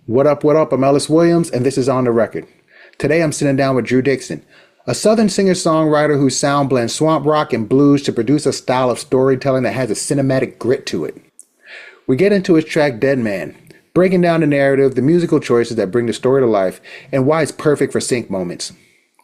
What up, what up? I'm Ellis Williams, and this is On the Record. Today I'm sitting down with Drew Dixon, a Southern singer-songwriter whose sound blends swamp rock and blues to produce a style of storytelling that has a cinematic grit to it. We get into his track Dead Man, breaking down the narrative, the musical choices that bring the story to life, and why it's perfect for sync moments.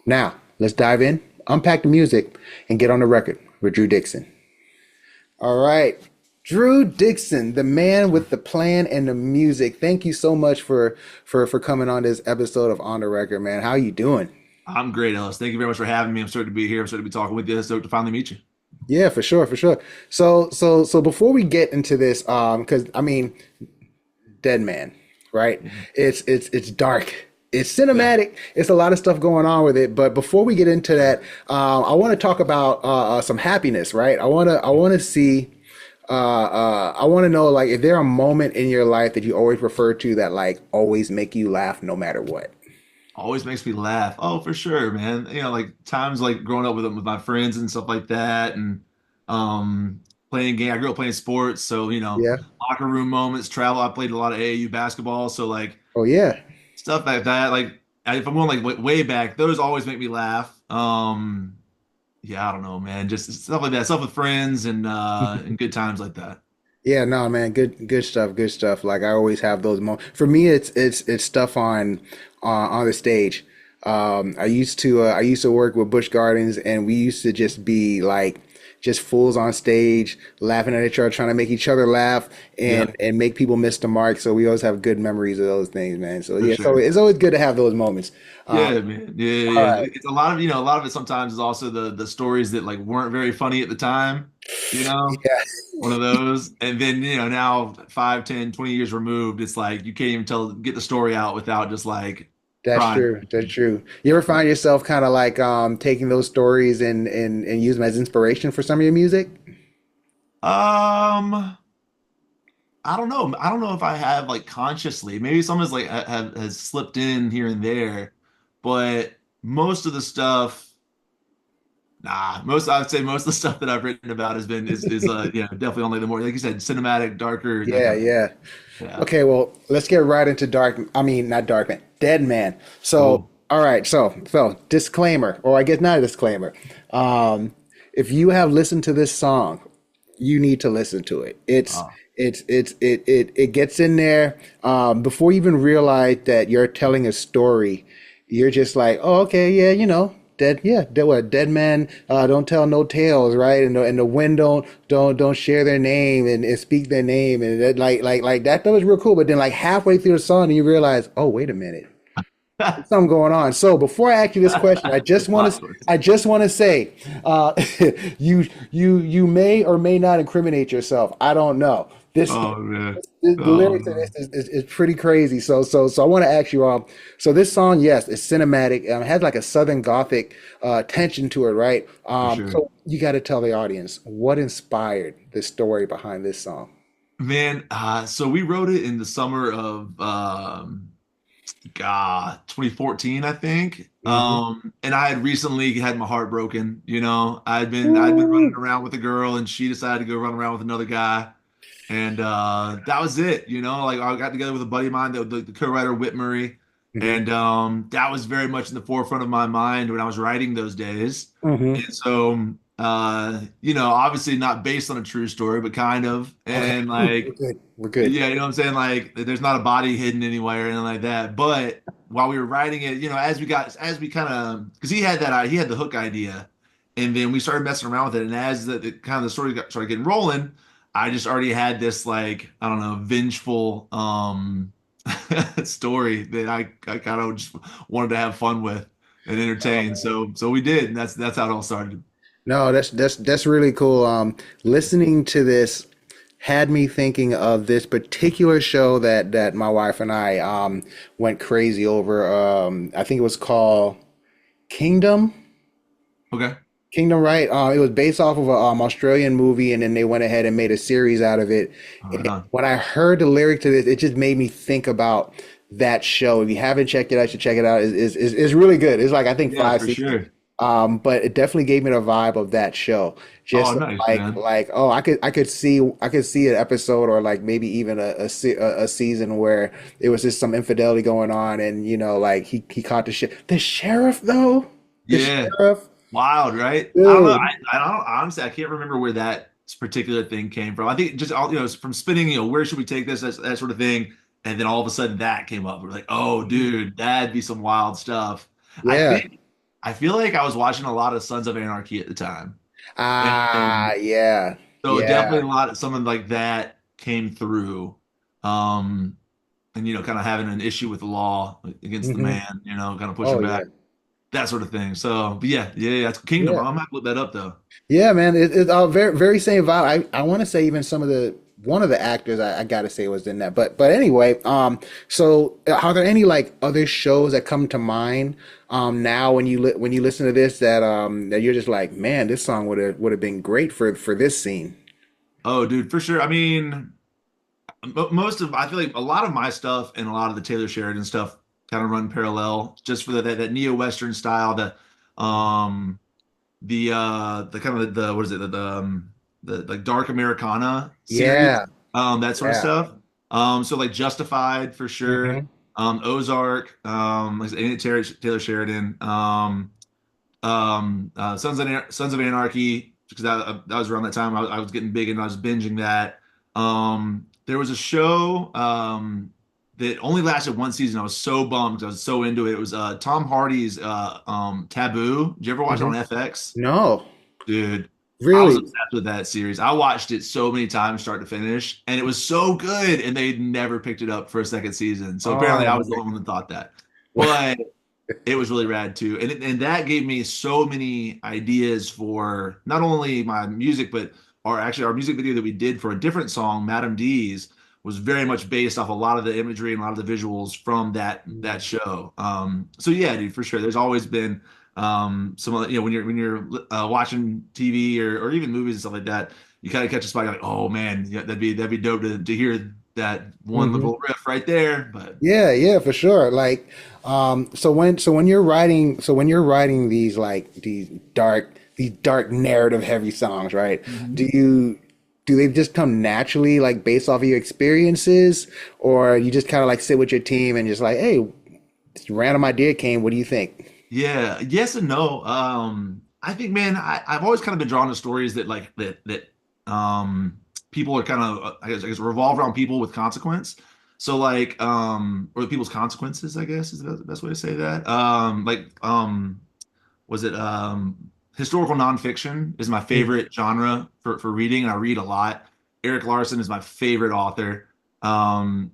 Now, let's dive in, unpack the music, and get on the record with Drew Dixon. All right. Drew Dixon, the man with the plan and the music. Thank you so much for coming on this episode of On the Record, man. How you doing? I'm great, Ellis. Thank you very much for having me. I'm stoked to be here. I'm stoked to be talking with you. Stoked to finally meet you. Yeah, for sure, for sure. So before we get into this, because I mean, Dead Man, right? It's dark. It's Yeah. cinematic. It's a lot of stuff going on with it. But before we get into that, I want to talk about some happiness, right? I want to see. I want to know, like, if there a moment in your life that you always refer to that, like, always make you laugh no matter what. Always makes me laugh. Oh, for sure, man. Like times like growing up with my friends and stuff like that, and playing game. I grew up playing sports, so Yeah. locker room moments, travel. I played a lot of AAU basketball, so like Oh, yeah. stuff like that. Like if I'm going like way back, those always make me laugh. Yeah, I don't know, man. Just stuff like that, stuff with friends and good times like that. Yeah, no, man, good stuff, good stuff. Like I always have those moments. For me, it's stuff on the stage. I used to work with Busch Gardens, and we used to just be like just fools on stage, laughing at each other, trying to make each other laugh, Yeah, and make people miss the mark. So we always have good memories of those things, man. So for yeah, so sure. it's always good to have those moments. Yeah, man. Yeah, yeah, All yeah. right. It's a lot of, a lot of it sometimes is also the stories that like weren't very funny at the time, you know, Yeah. one of those. And then, now 5, 10, 20 years removed, it's like you can't even get the story out without just like That's crying. true. That's true. You ever find yourself kind of like taking those stories and use them as inspiration for some of your music? Um, I don't know. I don't know if I have like consciously. Maybe some is like has slipped in here and there, but most of the stuff. Nah, I'd say most of the stuff that I've written about has been is definitely only the more like you said cinematic, darker, that Yeah, kind of thing. yeah. Yeah. Okay, well, let's get right into Dark. I mean, not Dark Man, Dead Man. So, Cool. all right. So disclaimer, or I guess not a disclaimer. If you have listened to this song, you need to listen to it. Oh, It gets in there before you even realize that you're telling a story. You're just like, oh, okay, yeah, dead, yeah, dead man don't tell no tales, right? And the wind don't share their name and speak their name, and that, like that was real cool. But then like halfway through the song, you realize, oh, wait a minute, there's something going on. So before I ask you this question, plot twist. I just want to say, uh, you may or may not incriminate yourself. I don't know. Oh man. The Oh lyrics of this man. is pretty crazy. So I want to ask you, so this song, yes, it's cinematic. It has like a Southern Gothic tension to it, right? For sure. So you got to tell the audience what inspired the story behind this song. Man, so we wrote it in the summer of 2014, I think. Hmm. And I had recently had my heart broken, I'd been running around with a girl and she decided to go run around with another guy. And that was it, like I got together with a buddy of mine, the co-writer Whit Murray, Hmm. and that was very much in the forefront of my mind when I was writing those days. Hmm. And so obviously not based on a true story, but kind of. Okay. And We're like good. We're good. yeah, you know what I'm saying? Like there's not a body hidden anywhere or anything like that. But while we were writing it, as we kind of, because he had the hook idea, and then we started messing around with it. And as the kind of the story started getting rolling, I just already had this like, I don't know, vengeful story that I kind of just wanted to have fun with and Oh, entertain. man. So we did, and that's how it all started. No, that's really cool. Listening to this had me thinking of this particular show that my wife and I went crazy over. I think it was called Kingdom. Okay. Kingdom, right? It was based off of a Australian movie, and then they went ahead and made a series out of it. All right And on. when I heard the lyric to this, it just made me think about that show. If you haven't checked it out, you should check it out. It's really good. It's like I think Yeah, five for seasons. sure. But it definitely gave me the vibe of that show. Oh, Just nice, like man. oh, I could see an episode or like maybe even a season where it was just some infidelity going on, and like he caught the sheriff though, the Yeah. sheriff, Wild, right? I don't know. dude. I don't honestly. I can't remember where that particular thing came from. I think just all from spinning. Where should we take this? That sort of thing. And then all of a sudden that came up. We're like, oh, dude, that'd be some wild stuff. I Yeah. think I feel like I was watching a lot of Sons of Anarchy at the time, Ah, and yeah, so yeah. definitely a lot of something like that came through. Um, and kind of having an issue with the law against the Hmm. man. Kind of Oh pushing back yeah, that sort of thing. So, but yeah, it's Kingdom. yeah. I'm gonna have to look that up though. Yeah, man, it's all very same vibe. I want to say even some of the one of the actors I gotta say was in that. But anyway, so are there any like other shows that come to mind now when when you listen to this that you're just like, man, this song would have been great for this scene. Oh, dude, for sure. I mean, I feel like a lot of my stuff and a lot of the Taylor Sheridan stuff kind of run parallel, just for that neo-Western style, um, the kind of the what is it, the like dark Americana series, Yeah, that sort of yeah. stuff. So like Justified for sure, Hmm. Ozark, like Taylor Sheridan, Sons of Anarchy, because that was around that time I was getting big and I was binging that. There was a show that only lasted one season. I was so bummed 'cause I was so into it. It was Tom Hardy's Taboo. Did you ever watch it Hmm. on FX? No, Dude, I was really. obsessed with that series. I watched it so many times, start to finish, and it was so good. And they never picked it up for a second season. So apparently, Oh I my was the only one that thought that. But it was really rad too, and that gave me so many ideas for not only my music, but our music video that we did for a different song, Madam D's, was very much based off a lot of the imagery and a lot of the visuals from that show. So yeah, dude, for sure. There's always been some of when you're watching TV or even movies and stuff like that, you kind of catch a spot. You're like, oh man, yeah, that'd be dope to hear that one god. little riff right there. But Yeah, yeah, for sure. Like, so when you're writing, these like these dark narrative heavy songs, right? Do Mhm. you do they just come naturally, like based off of your experiences, or you just kind of like sit with your team and just like, hey, this random idea came. What do you think? Yeah, yes and no. I think, man, I've always kind of been drawn to stories that like that people are kind of I guess revolve around people with consequence. So like or people's consequences, I guess is the best way to say that. Was it historical nonfiction is my favorite genre for reading, and I read a lot. Eric Larson is my favorite author. And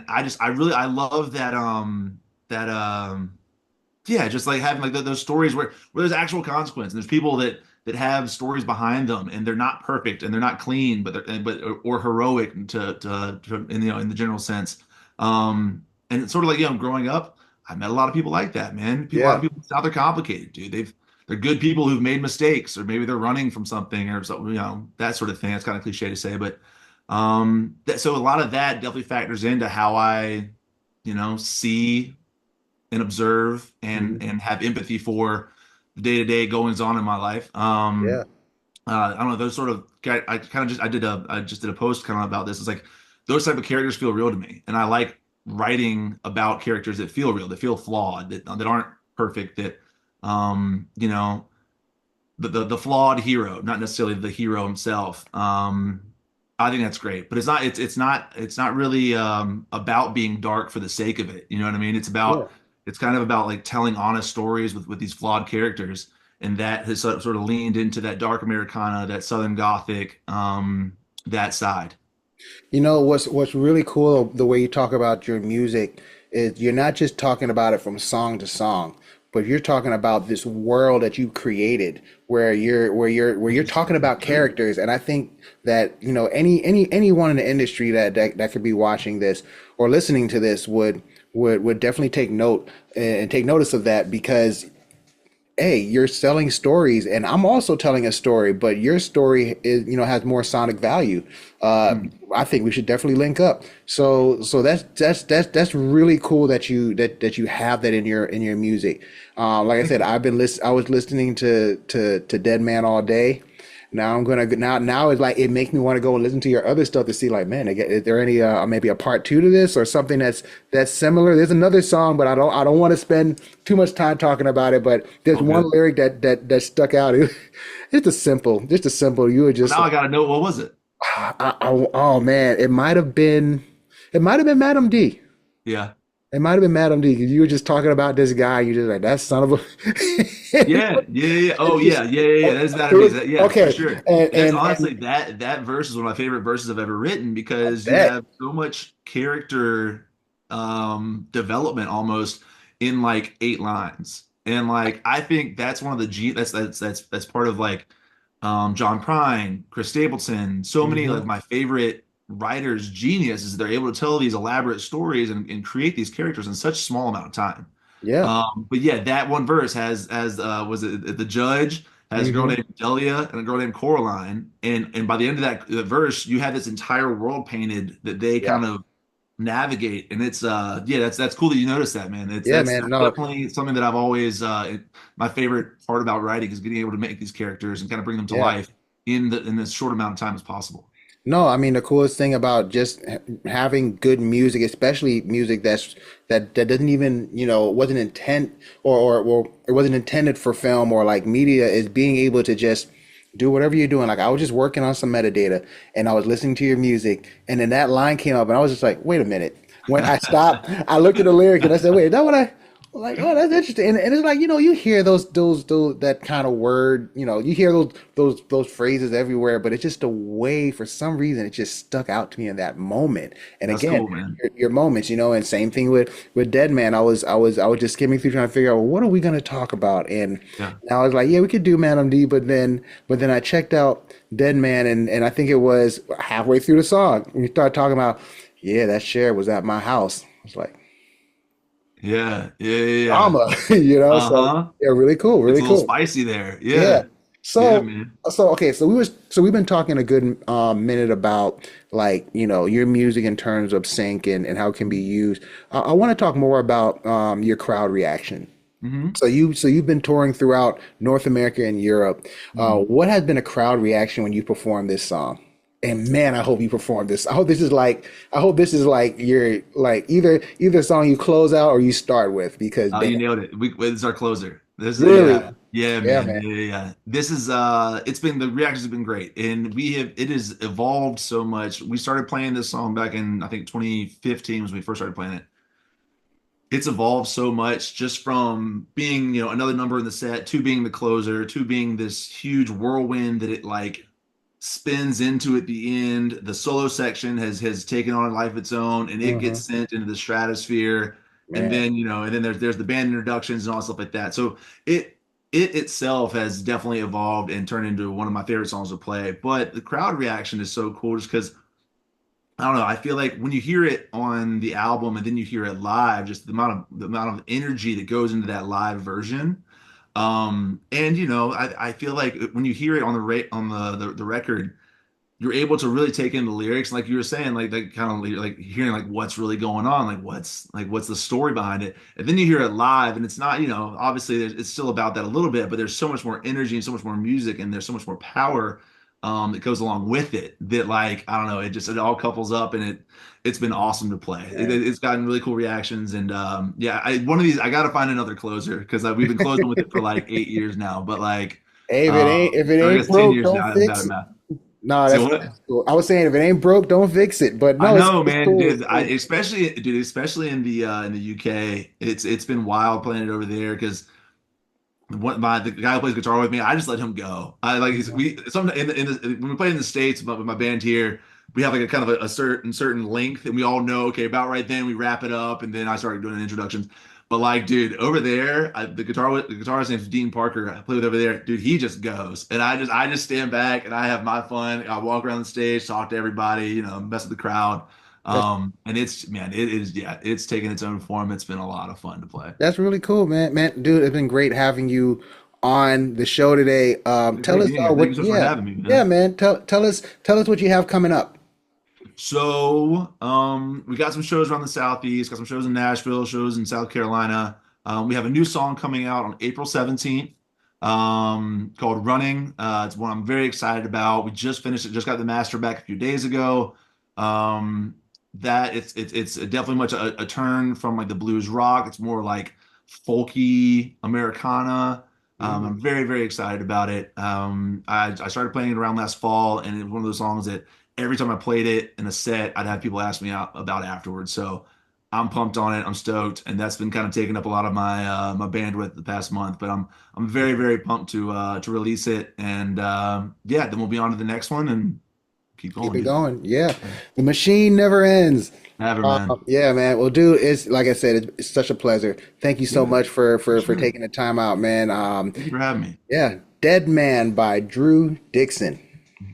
I love that yeah, just like having like those stories where there's actual consequence and there's people that have stories behind them and they're not perfect and they're not clean, but or heroic to in in the general sense. And it's sort of like growing up, I met a lot of people like that, man. A lot of Yeah. people out there complicated, dude. They're good people who've made mistakes or maybe they're running from something or something, that sort of thing. It's kind of cliche to say, but so a lot of that definitely factors into how I, see and observe Mhm. and have empathy for the day-to-day goings on in my life. Yeah. I don't know, those sort of I kind of just I just did a post kind of about this. It's like those type of characters feel real to me. And I like writing about characters that feel real, that feel flawed, that aren't perfect, that the flawed hero, not necessarily the hero himself. I think that's great, but it's not really about being dark for the sake of it. You know what I mean? Yeah. It's kind of about like telling honest stories with these flawed characters, and that has sort of leaned into that dark Americana, that Southern Gothic, that side. What's really cool the way you talk about your music is you're not just talking about it from song to song, but you're talking about this world that you created where you're talking about characters. And I think that, anyone in the industry that could be watching this or listening to this would definitely take note and take notice of that because hey, you're selling stories, and I'm also telling a story, but your story is, has more sonic value. Mm. I think we should definitely link up. So that's really cool that you have that in your music. Like I said, I was listening to Dead Man all day. Now I'm gonna now it's like it makes me want to go and listen to your other stuff to see like, man, is there any maybe a part two to this or something that's similar? There's another song, but I don't want to spend too much time talking about it. But there's Oh, one good. lyric that stuck out. Just a simple. You were Well, just now like, I gotta know what was it? oh man, it might have been Madam D. Yeah. It might have been Madam D because you were just talking about this guy. You just like that son of a. Yeah, yeah, yeah. Oh, It's yeah, just yeah, yeah, yeah. That's it Madam was M's. Yeah, for okay, sure. and And that's and honestly that verse is one of my favorite verses I've ever written because you bet. have so much character development almost in like 8 lines. And like I think that's one of the G that's part of like John Prine, Chris Stapleton, so many like Hmm. my favorite writers' genius is they're able to tell these elaborate stories and create these characters in such a small amount of time. Yeah. But yeah, that one verse has was it the judge has a girl Hmm. named Delia and a girl named Coraline, and by the end of that verse, you have this entire world painted that they Yeah. kind of navigate, and it's yeah, that's cool that you noticed that, man. It's Yeah, that's man. No, definitely something that I've always my favorite part about writing is getting able to make these characters and kind of bring them to yeah. life in this short amount of time as possible. No, I mean the coolest thing about just having good music, especially music that doesn't even, wasn't intent or it wasn't intended for film or like media, is being able to just do whatever you're doing. Like I was just working on some metadata and I was listening to your music and then that line came up and I was just like, wait a minute. When I stopped, I looked at the lyric and I said, wait, is that what I like? Oh, that's interesting. And it's like, you hear those that kind of word, you hear those phrases everywhere, but it's just a way for some reason it just stuck out to me in that moment. And That's again, cool, man. your moments, and same thing with Dead Man. I was just skimming through trying to figure out, well, what are we going to talk about? And Yeah. I was like, yeah, we could do Madam D, but then I checked out Dead Man, and I think it was halfway through the song we started talking about, yeah, that share was at my house. I was like, Yeah, yeah, yeah, yeah. drama, So Uh-huh. yeah, really cool, It's really a little cool. spicy there. Yeah. Yeah. Yeah, So man. so okay, we've been talking a good minute about like your music in terms of sync and how it can be used. I want to talk more about your crowd reaction. Hmm. So you've been touring throughout North America and Europe. Hmm. What has been a crowd reaction when you perform this song? And man, I hope you perform this. I hope this is like your like either song you close out or you start with because Oh, damn, you nailed it. This is our closer. This is really, yeah. Yeah, yeah, man. man. Yeah, yeah, yeah. This is it's been the reactions have been great. And it has evolved so much. We started playing this song back in I think 2015 was when we first started playing it. It's evolved so much just from being, another number in the set to being the closer to being this huge whirlwind that it like spins into at the end. The solo section has taken on a life of its own and it gets Hmm. sent into the stratosphere. And Man. then, and then there's the band introductions and all stuff like that. So it it itself has definitely evolved and turned into one of my favorite songs to play. But the crowd reaction is so cool just because I don't know. I feel like when you hear it on the album and then you hear it live, just the amount of energy that goes into that live version. And I feel like when you hear it on the rate on the record, you're able to really take in the lyrics, like you were saying, like kind of like hearing like what's really going on, like what's the story behind it, and then you hear it live, and it's not, obviously it's still about that a little bit, but there's so much more energy and so much more music, and there's so much more power that goes along with it that like I don't know, it all couples up, and it's been awesome to play. It's gotten really cool reactions, and yeah, one of these I got to find another closer because we've been closing with it for like 8 years now, but like Hey, if it or I ain't guess 10 broke, years don't now. I'm bad fix at it. math. No, Say that's what? that's cool. I was saying if it ain't broke, don't fix it. But I no, it's know, it's man, cool. It's dude. cool. Especially in the UK, it's been wild playing it over there because the guy who plays guitar with me, I just let him go. I like Mhm. we some when we play in the States with my band here, we have like a kind of a certain length, and we all know okay about right then we wrap it up, and then I started doing introductions. But like, dude, over there, the guitarist name's Dean Parker. I play with over there, dude. He just goes, and I just stand back and I have my fun. I walk around the stage, talk to everybody, mess with the crowd. That's And it's man, it is yeah, it's taken its own form. It's been a lot of fun to play. that's really cool, man. Man, dude, it's been great having you on the show today. Tell Great us being here. Thank you what, so much for yeah, having me, yeah, man. man. Tell us what you have coming up. So, we got some shows around the Southeast, got some shows in Nashville, shows in South Carolina. We have a new song coming out on April 17th, called Running. It's one I'm very excited about. We just finished it, just got the master back a few days ago. Um, that it's definitely much a turn from like the blues rock. It's more like folky Americana. I'm very, very excited about it. I started playing it around last fall, and it was one of those songs that every time I played it in a set, I'd have people ask me out about afterwards. So I'm pumped on it. I'm stoked, and that's been kind of taking up a lot of my bandwidth the past month. But I'm very, very pumped to release it, and yeah, then we'll be on to the next one and keep Keep going, it dude. going. Yeah. The machine never ends. Never, man. Yeah, man. Well, dude, it's like I said, it's such a pleasure. Thank you so Yeah, much for for for sure. taking the time out, man. Thank you for having me. Yeah. Dead Man by Drew Dixon.